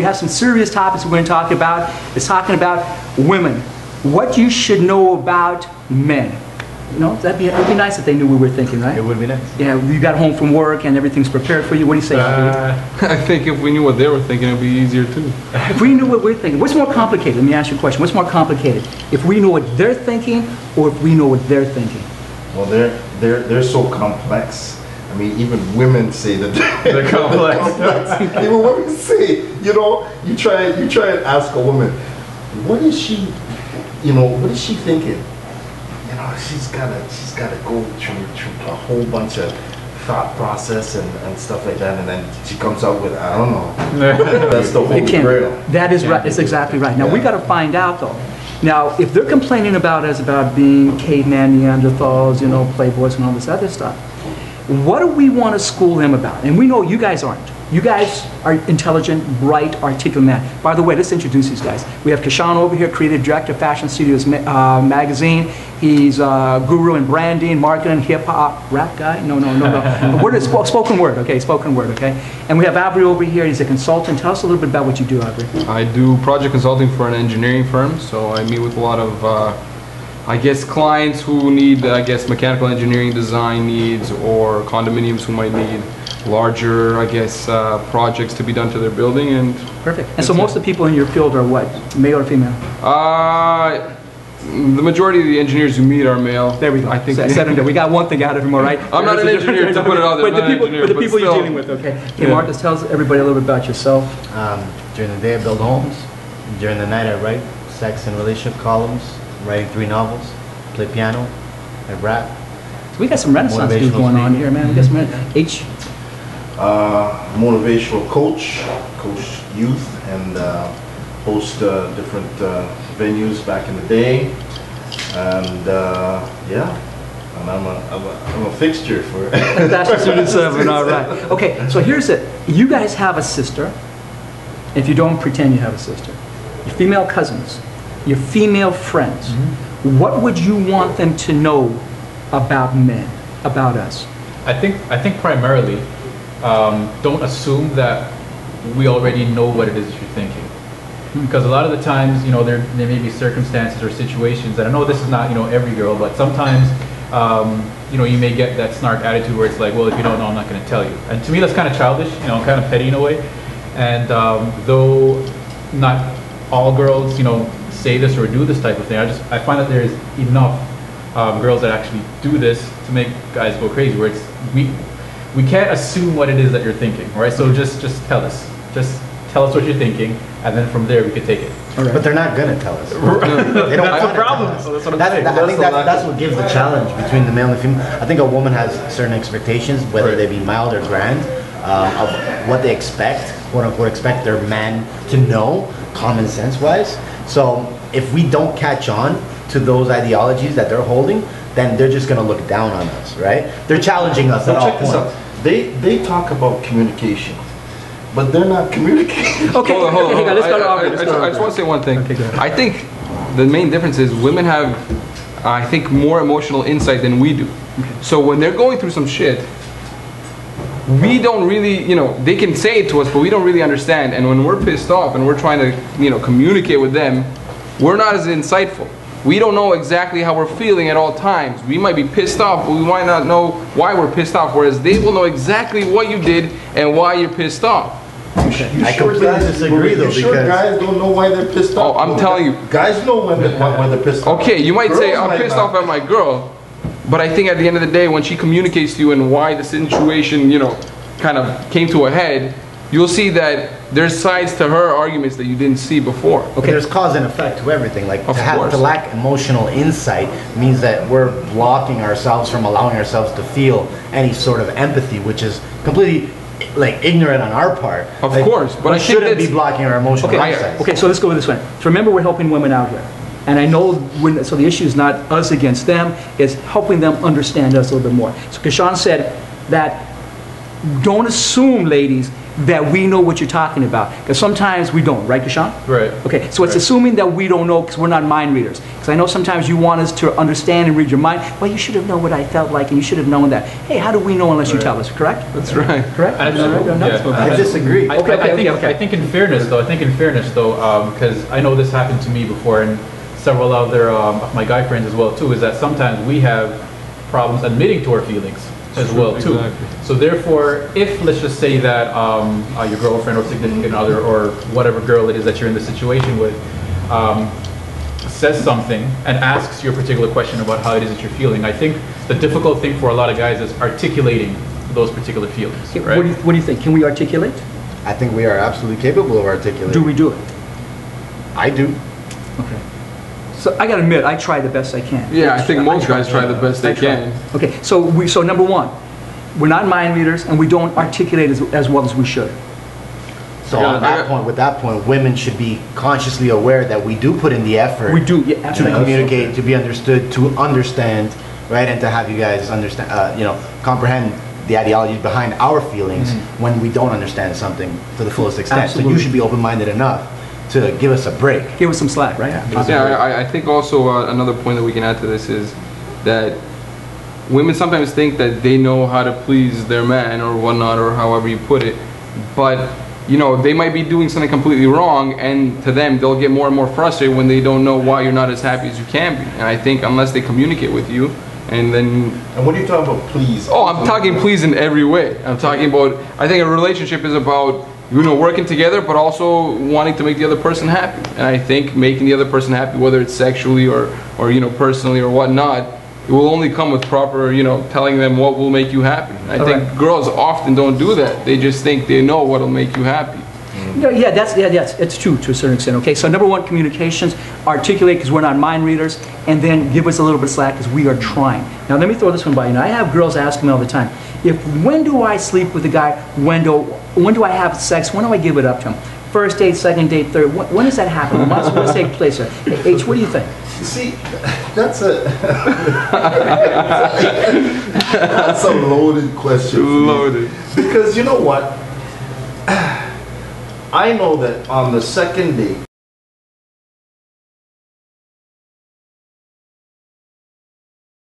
We have some serious topics we're going to talk about. It's talking about women. What you should know about men. You know, it'd be nice if they knew we were thinking, right? It would be nice. Yeah, you got home from work and everything's prepared for you. What do you say? I think if we knew what they were thinking, it'd be easier too. If we knew what we're thinking, what's more complicated? Let me ask you a question. What's more complicated? If we know what they're thinking, or if we know what they're thinking? Well, they're so complex. I mean, even women say that They're complex. Even women say, you know, you try and ask a woman, what is she thinking? You know, she's gotta go through a whole bunch of thought process and stuff like that, and then she comes out with, I don't know. That's the whole grail. That is right. It's exactly right. Now, we got to find out, though. Now, if they're complaining about us about being caveman, Neanderthals, you know, playboys and all this other stuff, what do we want to school them about? And we know you guys aren't. You guys are intelligent, bright, articulate men. By the way, let's introduce these guys. We have Kashan over here, creative director of Fashion Studios magazine. He's a guru in branding, marketing, hip-hop, rap guy? No. Spoken word, okay, spoken word, okay? And we have Avery over here. He's a consultant. Tell us a little bit about what you do, Avery. I do project consulting for an engineering firm, so I meet with a lot of, I guess, clients who need, I guess, mechanical engineering design needs, or condominiums who might need larger, I guess, projects to be done to their building. And perfect. And so most of the people in your field are what, male or female? The majority of the engineers you meet are male. There we go. I think we got one thing out of him, all right? I'm not an engineer, to put it out there. But the people you're dealing with, okay. Okay, Yeah. Marcus, tell everybody a little bit about yourself. During the day, I build homes. During the night, I write sex and relationship columns. I'm writing 3 novels. Play piano. I rap. So we got some Renaissance dudes going on here, man. We got some H. Motivational coach youth, and host different venues back in the day, and yeah, and I'm a fixture for That's Student 7, all right. Okay, so here's it. You guys have a sister. If you don't pretend you have a sister, your female cousins, your female friends, what would you want them to know about men, about us? I think primarily, don't assume that we already know what it is that you're thinking. Because a lot of the times, you know, there may be circumstances or situations, and I know this is not, you know, every girl, but sometimes, you know, you may get that snark attitude where it's like, well, if you don't know, I'm not going to tell you. And to me, that's kind of childish, you know, kind of petty in a way. And though not all girls, you know, say this or do this type of thing, I find that there's enough girls that actually do this to make guys go crazy, where it's, we can't assume what it is that you're thinking, right? So just tell us. Just tell us what you're thinking, and then from there we can take it. Right. But they're not gonna tell us. They don't that's want a problem. To tell us. So that's what I'm I saying. think that's what gives the challenge between the male and the female. I think a woman has certain expectations, whether they be mild or grand, of what they expect, quote unquote, expect their man to know, common sense wise. So if we don't catch on to those ideologies that they're holding, then they're just gonna look down on us, right? They're challenging us at all check this points. out. They talk about communication, but they're not communicating. Okay, Hold on. okay, let's go to Aubrey. I just want to say one thing. Okay, go ahead. I think the main difference is women have, I think, more emotional insight than we do. So when they're going through some shit, we don't really, you know, they can say it to us, but we don't really understand. And when we're pissed off and we're trying to, you know, communicate with them, we're not as insightful. We don't know exactly how we're feeling at all times. We might be pissed off, but we might not know why we're pissed off, whereas they will know exactly what you did and why you're pissed off. I completely disagree though, You sure because guys don't know why they're pissed off? Oh, I'm telling you. Guys know when they're pissed off. Okay, you might say, Girls I'm might pissed not. off at my girl, but I think at the end of the day, when she communicates to you and why the situation, you know, kind of came to a head, you'll see that there's sides to her arguments that you didn't see before. okay, there's cause and effect to everything. Like Of course. to lack emotional insight means that we're blocking ourselves from allowing ourselves to feel any sort of empathy, which is completely like ignorant on our part. Of Like, course, but we I think shouldn't be that's- blocking our emotional insights. Okay, so let's go this way. So remember, we're helping women out here. And I know, so the issue is not us against them, it's helping them understand us a little bit more. So Kashan said that don't assume, ladies, that we know what you're talking about. Because sometimes we don't, right, Kashan? Right. Okay, so it's Right. assuming that we don't know because we're not mind readers. Because I know sometimes you want us to understand and read your mind. Well, you should have known what I felt like, and you should have known that. Hey, how do we know unless you tell us? Correct? That's right. Correct? And Am I right or not? yeah. I disagree. I think in fairness though, because I know this happened to me before and several other of my guy friends as well too, is that sometimes we have problems admitting to our feelings as well too. Exactly. So therefore, if let's just say that your girlfriend or significant other or whatever girl it is that you're in the situation with says something and asks you a particular question about how it is that you're feeling, I think the difficult thing for a lot of guys is articulating those particular feelings. Okay, Right? what do you think? Can we articulate? I think we are absolutely capable of articulating. Do we do it? I do. Okay. So I gotta admit, I try the best I can. Yeah, I think most guys try the best they I try. can. Okay, so number one, we're not mind readers and we don't articulate as well as we should. So Yeah, on that point, with that point, women should be consciously aware that we do put in the effort. We do, yeah, to absolutely. communicate, to be understood, to understand, right, and to have you guys understand, comprehend the ideologies behind our feelings when we don't understand something to the fullest extent. So Absolutely. you should be open-minded enough to give us a break. Give us some slack, right? Yeah, I think also another point that we can add to this is that women sometimes think that they know how to please their man or whatnot, or however you put it, but they might be doing something completely wrong, and to them they'll get more and more frustrated when they don't know why you're not as happy as you can be. And I think unless they communicate with you, and then And what are you talking about, please? oh, I'm talking please in every way. I'm talking about, I think a relationship is about working together, but also wanting to make the other person happy. And I think making the other person happy, whether it's sexually or personally or whatnot, it will only come with proper, telling them what will make you happy. I think Correct. girls often don't do that. They just think they know what'll make you happy. Yeah, it's true to a certain extent. Okay, so number one, communications, articulate because we're not mind readers, and then give us a little bit of slack because we are trying. Now let me throw this one by you. I have girls ask me all the time, when do I sleep with a guy? When do I have sex? When do I give it up to him? First date, second date, third. When does that happen? When does it take place? H, what do you think? See, that's a that's a loaded question. for me. Loaded. Because you know what? I know that on the second date,